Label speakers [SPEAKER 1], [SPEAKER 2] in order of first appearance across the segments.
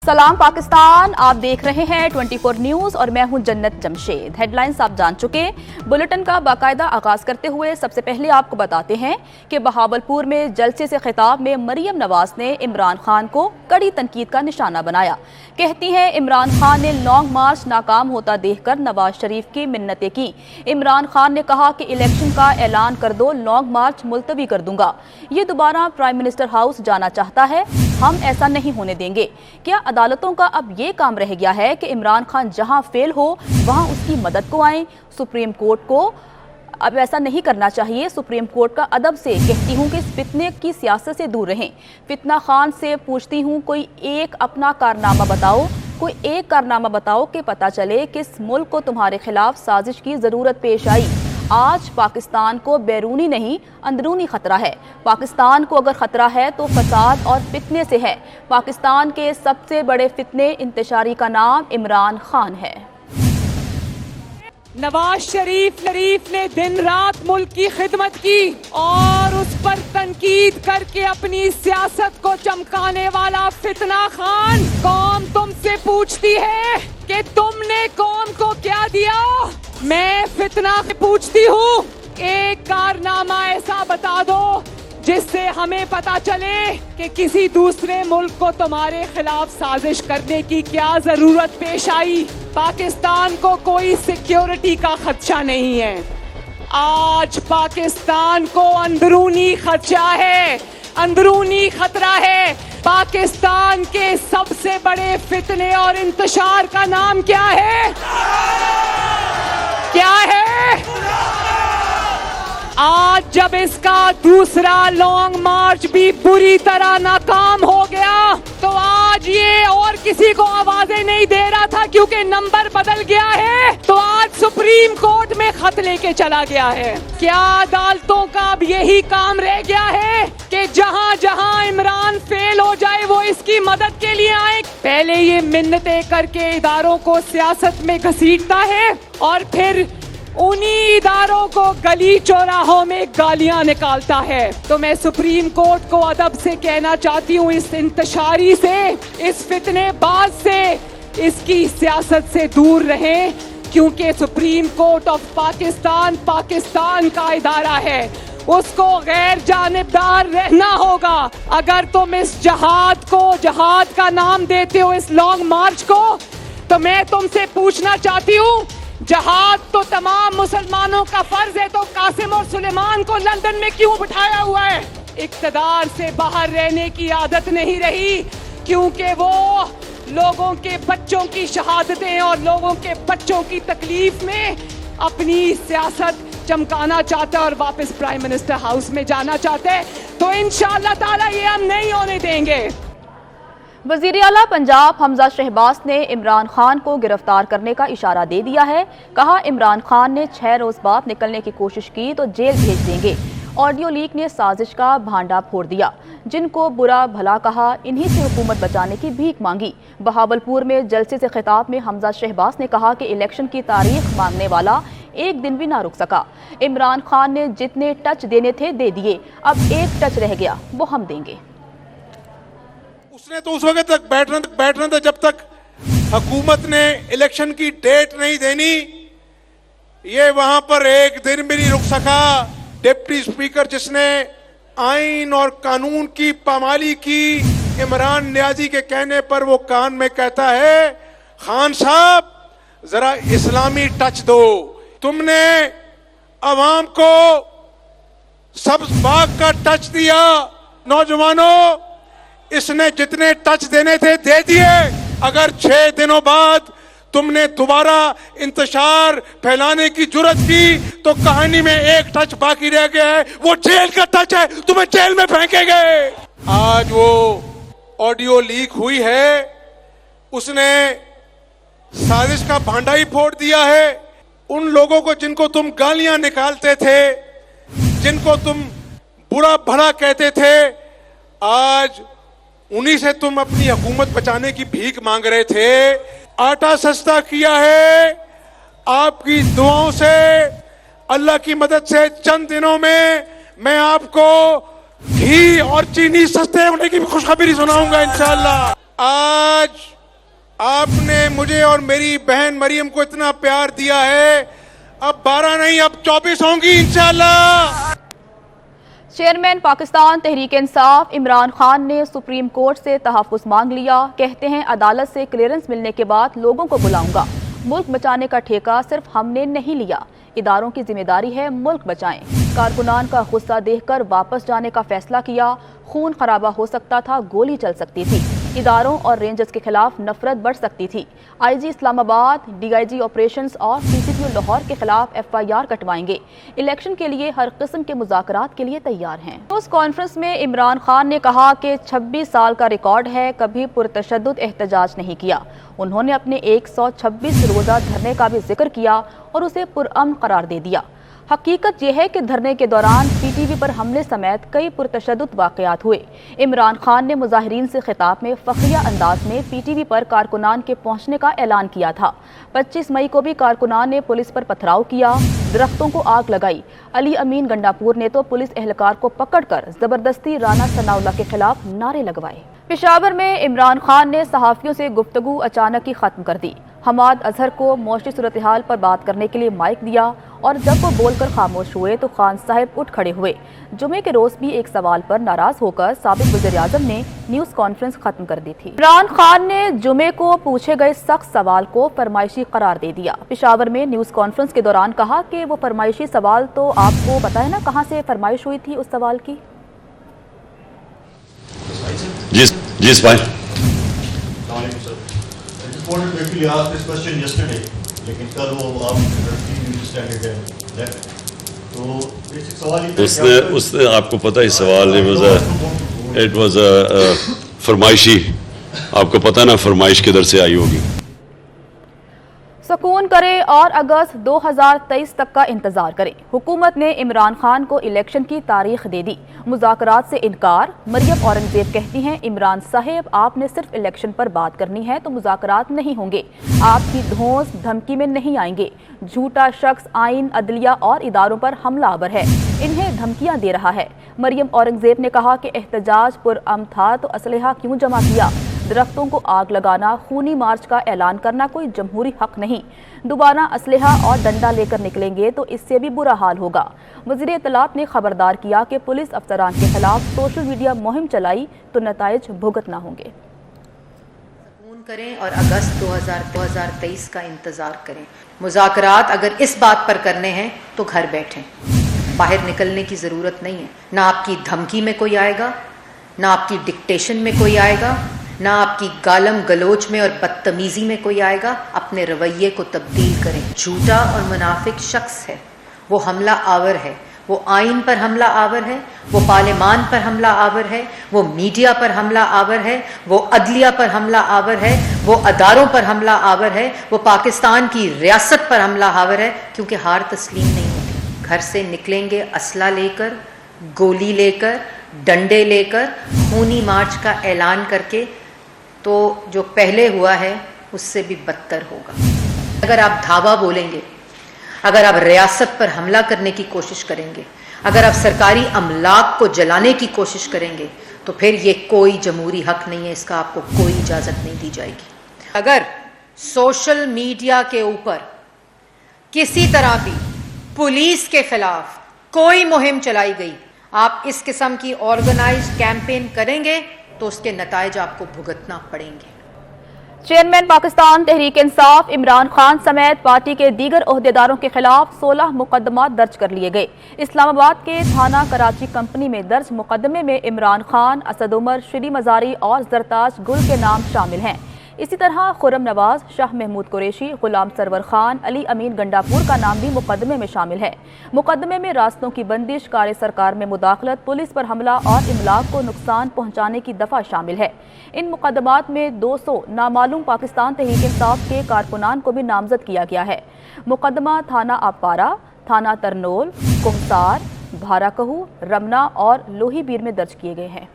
[SPEAKER 1] सलाम पाकिस्तान, आप देख रहे हैं 24 न्यूज़ और मैं हूं जन्नत जमशेद। हेडलाइंस आप जान चुके। बुलेटिन का बाकायदा आगाज करते हुए सबसे पहले आपको बताते हैं कि बहावलपुर में जलसे से खिताब में मरियम नवाज ने इमरान खान को कड़ी तनकीद का निशाना बनाया। कहती हैं इमरान खान ने लॉन्ग मार्च नाकाम होता देखकर नवाज शरीफ की मिन्नतें की। इमरान खान ने कहा कि इलेक्शन का ऐलान कर दो, लॉन्ग मार्च मुलतवी कर दूंगा। ये दोबारा प्राइम मिनिस्टर हाउस जाना चाहता है, हम ऐसा नहीं होने देंगे। क्या अदालतों का अब ये काम रह गया है कि इमरान खान जहां फेल हो वहां उसकी मदद को आए? सुप्रीम कोर्ट को अब ऐसा नहीं करना चाहिए। सुप्रीम कोर्ट का अदब से कहती हूँ कि इस फितने की सियासत से दूर रहें। फितना खान से पूछती हूँ, कोई एक अपना कारनामा बताओ, कोई एक कारनामा बताओ कि पता चले किस मुल्क को तुम्हारे खिलाफ साजिश की ज़रूरत पेश आई। आज पाकिस्तान को बैरूनी नहीं अंदरूनी खतरा है। पाकिस्तान को अगर खतरा है तो फसाद और फितने से है। पाकिस्तान के सबसे बड़े फितने इंतशारी का नाम इमरान खान है।
[SPEAKER 2] नवाज शरीफ ने दिन रात मुल्क की खिदमत की और उस पर तनकीद करके अपनी सियासत को चमकाने वाला फितना खान, कौम तुमसे पूछती है कि तुमने कौम को क्या दिया। मैं फितना पूछती हूँ, एक कारनामा ऐसा बता दो जिससे हमें पता चले कि किसी दूसरे मुल्क को तुम्हारे खिलाफ साजिश करने की क्या जरूरत पेश आई। पाकिस्तान को कोई सिक्योरिटी का खदशा नहीं है। आज पाकिस्तान को अंदरूनी खदशा है, अंदरूनी खतरा है। पाकिस्तान के सबसे बड़े फितने और इंतशार का नाम क्या है? क्या है? आज जब इसका दूसरा लॉन्ग मार्च भी बुरी तरह नाकाम हो गया तो आज ये और किसी को आवाजें नहीं दे रहा था क्योंकि नंबर बदल गया है, तो आज सुप्रीम कोर्ट में खत लेके चला गया है। क्या अदालतों का अब यही काम रह गया है कि जहां जहां इमरान फेल हो जाए वो इसकी मदद के लिए आए? पहले ये मिन्नतें करके इदारों को सियासत में घसीटता है और फिर उन्हीं इदारों को गली चौराहों में गालियां निकालता है। तो मैं सुप्रीम कोर्ट को अदब से कहना चाहती हूँ, इस इंतशारी से, इस फितनेबाज से, इसकी सियासत से दूर रहें, क्योंकि supreme court of Pakistan Pakistan का इदारा है, उसको गैर जानिबदार रहना होगा। अगर तुम इस जहाद का नाम देते हो, इस लॉन्ग मार्च को, तो मैं तुमसे पूछना चाहती हूँ, जहाद तो तमाम मुसलमानों का फर्ज है, तो कासिम और सुलेमान को लंदन में क्यों बिठाया हुआ है? इक्तदार से बाहर रहने की आदत नहीं रही, क्योंकि वो लोगों के बच्चों की शहादतें और लोगों के बच्चों की तकलीफ में अपनी सियासत चमकाना चाहता है और वापस प्राइम मिनिस्टर हाउस में जाना चाहते हैं। तो इंशाअल्लाह ताला ये हम नहीं होने देंगे।
[SPEAKER 1] वज़ीर आला पंजाब हमजा शहबाज ने इमरान खान को गिरफ्तार करने का इशारा दे दिया है। कहा, इमरान खान ने 6 रोज बाद निकलने की कोशिश की तो जेल भेज देंगे। ऑडियो लीक ने साजिश का भांडा फोड़ दिया। जिनको बुरा भला कहा, इन्हीं से हुकूमत बचाने की भीख मांगी। बहावलपुर में जलसे से खिताब में हमजा शहबाज ने कहा कि इलेक्शन की तारीख मांगने वाला एक दिन भी ना रुक सका। इमरान खान ने जितने टच देने थे दे दिए, अब एक टच रह गया, वो हम देंगे।
[SPEAKER 3] उसने तो उस वक्त तक बैठना था जब तक हुकूमत ने इलेक्शन की डेट नहीं देनी। ये वहां पर एक दिन भी नहीं रुक सका। डिप्टी स्पीकर जिसने आइन और कानून की पामाली की, इमरान नियाजी के कहने पर वो कान में कहता है, खान साहब जरा इस्लामी टच दो। तुमने अवाम को सब्ज बाग का टच दिया। नौजवानों, इसने जितने टच देने थे दे दिए। अगर 6 दिनों बाद तुमने दोबारा इंतशार फैलाने की जुर्रत की तो कहानी में एक टच बाकी रह गया है, वो जेल का टच है, तुम्हें जेल में फेंकेंगे। आज वो ऑडियो लीक हुई है, उसने साजिश का भांडा ही फोड़ दिया है। उन लोगों को जिनको तुम गालियां निकालते थे, जिनको तुम बुरा भला कहते थे, आज उन्हीं से तुम अपनी हुकूमत बचाने की भीख मांग रहे थे। आटा सस्ता किया है आपकी दुआओं से, अल्लाह की मदद से। चंद दिनों में मैं आपको घी और चीनी सस्ते होने की भी खुशखबरी सुनाऊंगा इंशाअल्लाह। आज आपने मुझे और मेरी बहन मरियम को इतना प्यार दिया है, अब 12 नहीं अब 24 होंगी इंशाल्लाह।
[SPEAKER 1] चेयरमैन पाकिस्तान तहरीक इंसाफ इमरान खान ने सुप्रीम कोर्ट से तहफ़्फ़ुज़ मांग लिया। कहते हैं अदालत से क्लियरेंस मिलने के बाद लोगों को बुलाऊंगा। मुल्क बचाने का ठेका सिर्फ हमने नहीं लिया, इदारों की जिम्मेदारी है मुल्क बचाएं। कारकुनान का गुस्सा देखकर वापस जाने का फैसला किया। खून खराबा हो सकता था, गोली चल सकती थी, इदारों और रेंजर्स के खिलाफ नफरत बढ़ सकती थी। आईजी इस्लामाबाद, डीआईजी ऑपरेशंस और सीसीपीओ लाहौर के खिलाफ एफआईआर कटवाएंगे। इलेक्शन के लिए हर किस्म के मुज़ाकरात के लिए तैयार हैं। उस कॉन्फ्रेंस में इमरान खान ने कहा कि 26 साल का रिकॉर्ड है, कभी पुरतशद्दुद एहतजाज नहीं किया। उन्होंने अपने 126 रोज़ा धरने का भी जिक्र किया और उसे पुरअमन करार दे दिया। हकीकत यह है कि धरने के दौरान पीटीवी पर हमले समेत कई पुरतशद्दुद वाक़यात हुए। इमरान खान ने मुज़ाहिरीन से खिताब में फ़ख्रिया अंदाज में पीटीवी पर कारकुनान के पहुंचने का ऐलान किया था। 25 मई को भी कारकुनान ने पुलिस पर पथराव किया, दरख्तों को आग लगाई। अली अमीन गंडापुर ने तो पुलिस एहलकार को पकड़कर ज़बरदस्ती राना सनाउल्लाह के खिलाफ नारे लगवाए। पेशावर में इमरान खान ने सहाफ़ियों से गुफ्तगू अचानक ही ख़त्म कर दी। हमाद अजहर को मौशी सूरत हाल पर बात करने के लिए माइक दिया और जब वो बोलकर खामोश हुए तो खान साहब उठ खड़े हुए। जुमे के रोज भी एक सवाल पर नाराज होकर साबिक वज़ीर-ए-आज़म ने न्यूज़ कॉन्फ्रेंस खत्म कर दी थी। इमरान खान ने जुमे को पूछे गए सख्त सवाल को फरमाइशी करार दे दिया। पेशावर में न्यूज़ कॉन्फ्रेंस के दौरान कहा कि वो फरमाइशी सवाल तो आपको पता है ना कहाँ से फरमाइश हुई थी उस सवाल की?
[SPEAKER 4] Yes, fine.
[SPEAKER 5] I wanted to actually ask this question yesterday, लेकिन कल वो आप तो बेसिक सवाल ये
[SPEAKER 4] उसने आपको पता है सवाल इट वाज फरमाइशी, आपको पता ना फरमाइश किधर से आई होगी।
[SPEAKER 1] सुकून करें और अगस्त 2023 तक का इंतजार करें। हुकूमत ने इमरान खान को इलेक्शन की तारीख दे दी। मुज़ाकरात से इनकार। मरियम औरंगजेब कहती हैं इमरान साहब आपने सिर्फ इलेक्शन पर बात करनी है तो मुज़ाकरात नहीं होंगे, आपकी धौंस धमकी में नहीं आएंगे। झूठा शख्स आइन, अदलिया और इदारों पर हमलावर है, इन्हें धमकियां दे रहा है। मरियम औरंगजेब ने कहा कि एहतजाज पुरअमन था तो असलहा क्यों जमा किया? दरख्तों को आग लगाना, खूनी मार्च का ऐलान करना कोई जमहूरी हक नहीं। दोबारा असलहा और डंडा लेकर निकलेंगे तो इससे भी बुरा हाल होगा। वज़ीर इत्तलात ने खबरदार किया कि पुलिस अफसरान के खिलाफ सोशल मीडिया मुहिम चलाई तो नताइज भुगतना होंगे।
[SPEAKER 6] सुकून करें और अगस्त 2023 का इंतज़ार करें। मुज़ाकरात अगर इस बात पर करने हैं तो घर बैठें, बाहर निकलने की ज़रूरत नहीं है। ना आपकी धमकी में कोई आएगा, ना आपकी डिक्टेशन में कोई आएगा, ना आपकी गालम गलोच में और बदतमीज़ी में कोई आएगा। अपने रवैये को तब्दील करें। झूठा और मुनाफिक शख्स है, वो हमला आवर है, वो आइन पर हमला आवर है, वो पार्लिमान पर हमला आवर है, वो मीडिया पर हमला आवर है, वो अदलिया पर हमला आवर है, वो अदारों पर हमला आवर है, वो पाकिस्तान की रियासत पर हमला आवर है। क्योंकि हार तस्लीम नहीं होती। घर से निकलेंगे असला लेकर, गोली लेकर, डंडे लेकर, खूनी मार्च का ऐलान करके, तो जो पहले हुआ है उससे भी बदतर होगा। अगर आप धावा बोलेंगे, अगर आप रियासत पर हमला करने की कोशिश करेंगे, अगर आप सरकारी अमलाक को जलाने की कोशिश करेंगे तो फिर ये कोई जमहूरी हक नहीं है, इसका आपको कोई इजाज़त नहीं दी जाएगी। अगर सोशल मीडिया के ऊपर किसी तरह भी पुलिस के खिलाफ कोई मुहिम चलाई गई, आप इस किस्म की ऑर्गेनाइज्ड कैंपेन करेंगे तो उसके नताइज आपको भुगतना पड़ेंगे।
[SPEAKER 1] चेयरमैन पाकिस्तान तहरीक इंसाफ इमरान खान समेत पार्टी के दीगर ओहदेदारों के खिलाफ 16 मुकदमा दर्ज कर लिए गए। इस्लामाबाद के थाना कराची कंपनी में दर्ज मुकदमे में इमरान खान, असद उमर, श्री मजारी और जरताज गुल के नाम शामिल हैं। इसी तरह खुर्रम नवाज, शाह महमूद कुरैशी, गुलाम सरवर खान, अली अमीन गंडापुर का नाम भी मुकदमे में शामिल है। मुकदमे में रास्तों की बंदिश, कार सरकार में मुदाखलत, पुलिस पर हमला और इमलाक को नुकसान पहुंचाने की दफा शामिल है। इन मुकदमात में 200 नामालूम पाकिस्तान तहरीक इंसाफ के कारकुनान को भी नामजद किया गया है। मुकदमा थाना आपारा, थाना तरनोल, कोहसार, भाराकहू, रमना और लोहीबीर में दर्ज किए गए हैं।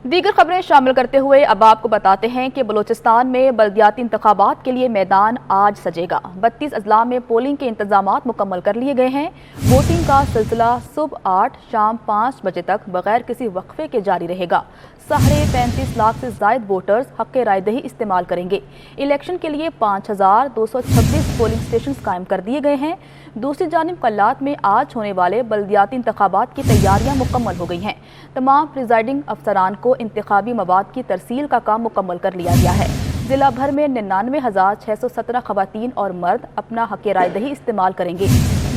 [SPEAKER 1] दीगर खबरें शामिल करते हुए अब आपको बताते हैं कि बलूचिस्तान में बल्दियाती इंतखाबात के लिए मैदान आज सजेगा। 32 अजला में पोलिंग के इंतजामात मुकम्मल कर लिए गए हैं। वोटिंग का सिलसिला सुबह 8 शाम 5 बजे तक बगैर किसी वक्फे के जारी रहेगा। साढ़े 35 लाख से जायद वोटर्स हक़ रायदही इस्तेमाल करेंगे। इलेक्शन के लिए 5226 पोलिंग स्टेशन कायम कर दिए गए हैं। दूसरी जानिब कल्लात में आज होने वाले बल्दियाती इंतखाबात की तैयारियां मुकम्मल हो गई हैं। तमाम प्रिजाइडिंग अफसरान को इंतखाबी मवाद की तरसील का काम मुकम्मल कर लिया गया है। जिला भर में 99,617 खवातीन और मर्द अपना हक़ रायदही इस्तेमाल करेंगे।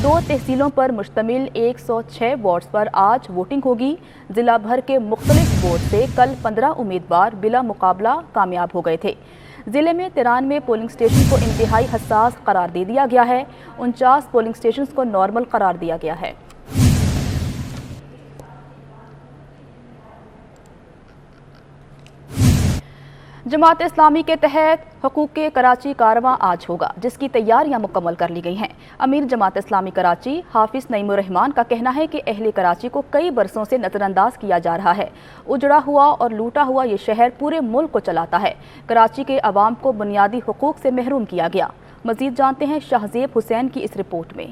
[SPEAKER 1] 2 तहसीलों पर मुश्तमिल 106 वार्ड्स पर आज वोटिंग होगी। जिला भर के मुख्तलिफ वार्ड से कल 15 उम्मीदवार बिला मुकाबला कामयाब हो गए थे। जिले में 93 पोलिंग स्टेशन को इंतहाई हसास करार दे दिया गया है। 49 पोलिंग स्टेशन को नॉर्मल करार दिया गया है। जमात इस्लामी के तहत हुकूक कराची कारवां आज होगा, जिसकी तैयारियां मुकम्मल कर ली गई हैं। अमीर जमात इस्लामी कराची हाफिज नईमुर रहमान का कहना है कि अहले कराची को कई बरसों से नज़रअंदाज किया जा रहा है। उजड़ा हुआ और लूटा हुआ ये शहर पूरे मुल्क को चलाता है। कराची के अवाम को बुनियादी हुकूक से महरूम किया गया। मजीद जानते हैं शाहजेब हुसैन की इस रिपोर्ट में।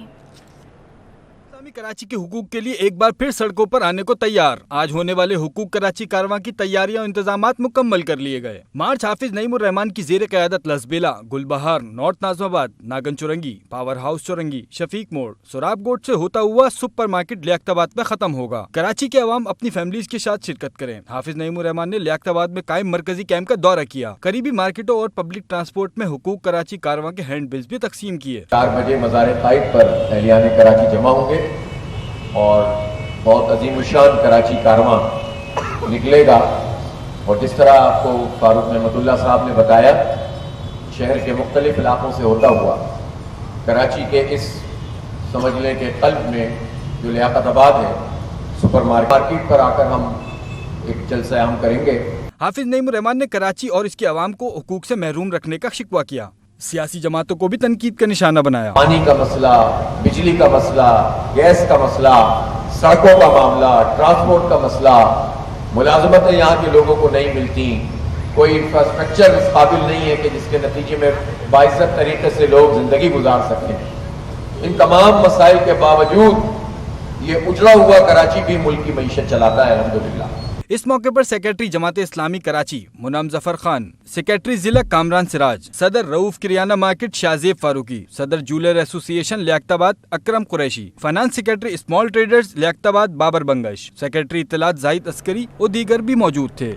[SPEAKER 7] कराची के हुकूक के लिए एक बार फिर सड़कों पर आने को तैयार। आज होने वाले हुकूक कराची कारवां की तैयारियां और इंतजामात मुकम्मल कर लिए गए। मार्च हाफिज नईमुर रहमान की जेर क़यादत Lasbela, Gulbahar, north Nazimabad, Nagan Chowrangi, power house Chowrangi, Shafiq Mor, Sohrab गोट से होता हुआ सुपर मार्केट लियाकताबाद में खत्म होगा। कराची के अवाम अपनी फैमिलीज के साथ शिरकत करें। हाफिज नईमुर रहमान ने लियाकताबाद में कायम मरकजी कैंप का दौरा किया। करीबी मार्केटों और पब्लिक ट्रांसपोर्ट में हुकूक कराची कारवां के हैंड बिल्स भी तकसीम किए।
[SPEAKER 8] 4 बजे मज़ार कायद पर अहलियान कराची जमा होंगे और बहुत अजीमुशान कराची कारवां निकलेगा। और जिस तरह आपको फारूक रहमतुल्लाह साहब ने बताया, शहर के मुख्तलिफ इलाकों से होता हुआ कराची के इस समझ लें के कल्ब में जो लियाकताबाद है, सुपर मार्केट पर आकर हम एक जलसा हम करेंगे।
[SPEAKER 7] हाफिज नईमुर रहमान ने कराची और इसके अवाम को हुकूक से महरूम रखने का शिकवा किया। सियासी जमातों को भी तनकीद का निशाना बनाया।
[SPEAKER 8] पानी का मसला, बिजली का मसला, गैस का मसला, सड़कों का मामला, ट्रांसपोर्ट का मसला, मुलाजमतें यहाँ के लोगों को नहीं मिलती, कोई इंफ्रास्ट्रक्चर इस काबिल नहीं है कि जिसके नतीजे में बाइज्जत तरीके से लोग जिंदगी गुजार सकें। इन तमाम मसाइल के बावजूद ये उजड़ा हुआ कराची भी मुल्क की मईशत चलाता है, अल्हम्दुलिल्लाह।
[SPEAKER 7] इस मौके पर सेक्रेटरी जमात इस्लामी कराची मुनाम जफर खान, सेक्रेटरी जिला कामरान सिराज, सदर रऊफ किरियाना मार्केट शाहजेब फारूकी, सदर jeweller association Liaquatabad Akram Qureshi, finance secretary small traders Liaquatabad Babar Bangash, secretary इत्तलात जाहिद अस्करी और दीगर भी मौजूद थे।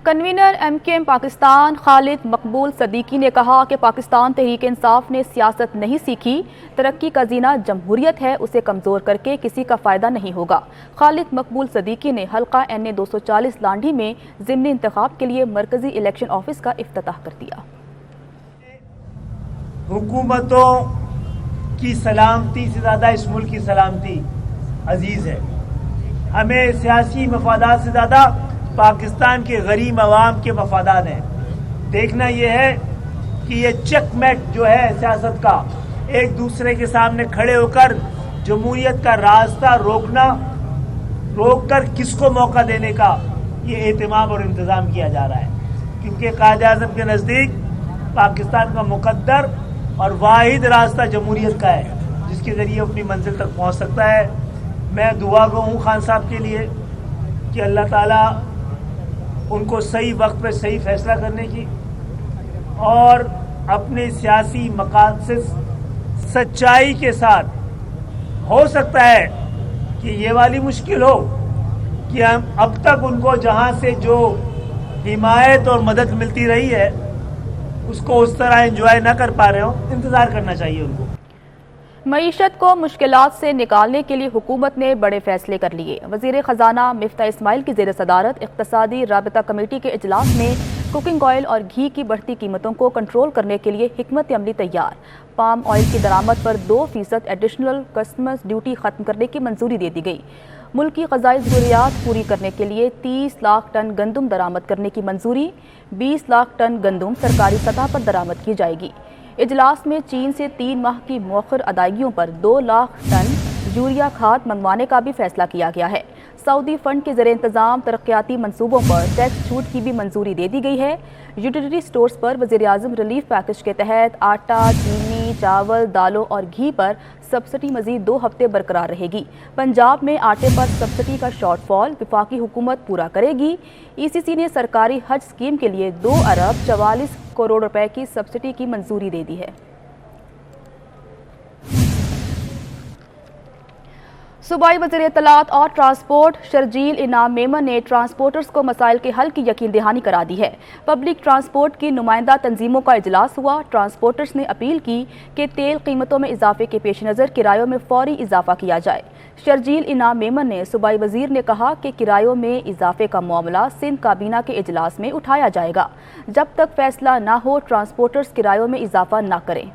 [SPEAKER 1] कन्वीनर MKM पाकिस्तान खालिद मकबूल सदीकी ने कहा कि पाकिस्तान तहरीक इंसाफ ने सियासत नहीं सीखी, तरक्की का जीना जमहूरियत है, उसे कमज़ोर करके किसी का फ़ायदा नहीं होगा। खालिद मकबूल सदीकी ने हल्का NA 240 लांढी में ज़िमनी इंतखाब के लिए मरकज़ी इलेक्शन ऑफिस का इफ्तिताह कर दिया।
[SPEAKER 9] हुकूमतों की सलामती से ज़्यादा इस मुल्क की सलामती अजीज़ है। हमें सियासी मफादात से ज़्यादा पाकिस्तान के गरीब अवाम के मफादात हैं। देखना यह है कि ये चेकमेट जो है सियासत का, एक दूसरे के सामने खड़े होकर जमहूरियत का रास्ता रोककर किसको मौका देने का ये एहतमाम और इंतज़ाम किया जा रहा है। क्योंकि कायदे आज़म के नज़दीक पाकिस्तान का मुकद्दर और वाहिद रास्ता जमहूरियत का है, जिसके ज़रिए अपनी मंजिल तक पहुँच सकता है। मैं दुआ गो हूँ खान साहब के लिए कि अल्लाह ताला उनको सही वक्त पे सही फैसला करने की और अपने सियासी मकासद सच्चाई के साथ, हो सकता है कि ये वाली मुश्किल हो कि हम अब तक उनको जहां से जो हिमायत और मदद मिलती रही है उसको उस तरह एंजॉय ना कर पा रहे हो, इंतज़ार करना चाहिए उनको।
[SPEAKER 1] मईशत को मुश्किलात से निकालने के लिए हुकूमत ने बड़े फैसले कर लिए। वज़ीर ख़जाना मिफ्ता इस्माइल की ज़ेर सदारत इक़्तिसादी राबता कमेटी के इजलास में कुकिंग ऑयल और घी की बढ़ती कीमतों को कंट्रोल करने के लिए हिकमत अमली तैयार। पाम ऑयल की दरामद पर 2% एडिशनल कस्टम्स ड्यूटी ख़त्म करने की मंजूरी दे दी गई। मुल्क की ग़ज़ाई ज़रूरियात पूरी करने के लिए 30 लाख टन गंदम दरामद करने की मंजूरी। 20 लाख टन गंदम सरकारी सतह पर दरामद की जाएगी। इजलास में चीन से 3 माह की मौखर अदायगियों पर 2 लाख टन यूरिया खाद मंगवाने का भी फैसला किया गया है। सऊदी फंड के ज़रिए इंतज़ाम तरक्याती मंसूबों पर टैक्स छूट की भी मंजूरी दे दी गई है। यूटिलिटी स्टोर्स पर वज़ीर-ए-आज़म रिलीफ पैकेज के तहत आटा, चीनी, चावल, दालों और घी पर सब्सिडी मज़ीद 2 हफ्ते बरकरार रहेगी। पंजाब में आटे पर सब्सिडी का शॉर्टफॉल वफाकी हुकूमत पूरा करेगी। ECC ने सरकारी हज स्कीम के लिए 2 अरब 44 करोड़ रुपए की सब्सिडी की मंजूरी दे दी है। सूबाई वज़ीर इत्तलात और ट्रांसपोर्ट शर्जील इनाम मेमन ने ट्रांसपोर्टर्स को मसाइल के हल की यकीन दहानी करा दी है। पब्लिक ट्रांसपोर्ट की नुमाइंदा तंजीमों का इजलास हुआ। ट्रांसपोर्टर्स ने अपील की कि तेल कीमतों में इजाफे के पेश नज़र किरायों में फौरी इजाफा किया जाए। शर्जील इनाम मेमन ने सूबाई वज़ीर ने कहा कि किरायों में इजाफे का मामला सिंध काबीना के इजलास में उठाया जाएगा। जब तक फैसला ना हो ट्रांसपोर्टर्स किरायों में इजाफा ना करें।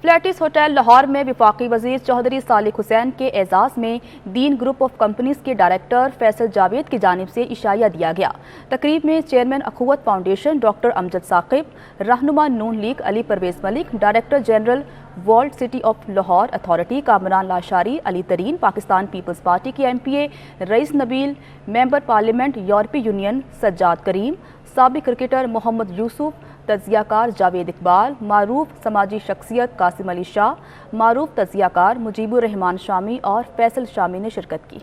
[SPEAKER 1] फ्लैटिस होटल लाहौर में वफाकी वज़ीर चौधरी सालिक हुसैन के एजाज़ में दीन ग्रुप ऑफ कंपनीज़ के डायरेक्टर फैसल जावेद की जानिब से इशाया दिया गया। तकरीब में chairman Akhuwat foundation doctor Amjad Saqib, रहनुमा Noon league Ali Parvez Malik, director general world city of Lahore authority Kamran Lashari, Ali Tareen, Pakistan peoples party के MPA Rais Nabeel, member parliament European union Sajjad Karim, साबिक क्रिकेटर मोहम्मद यूसुफ, तजियाकार जावेद इकबाल, मारूफ समाजी शख्सियत कासिम अली शाह, मारूफ तजियाकार मुजीबुर रहमान शामी और फैसल शामी ने शिरकत की।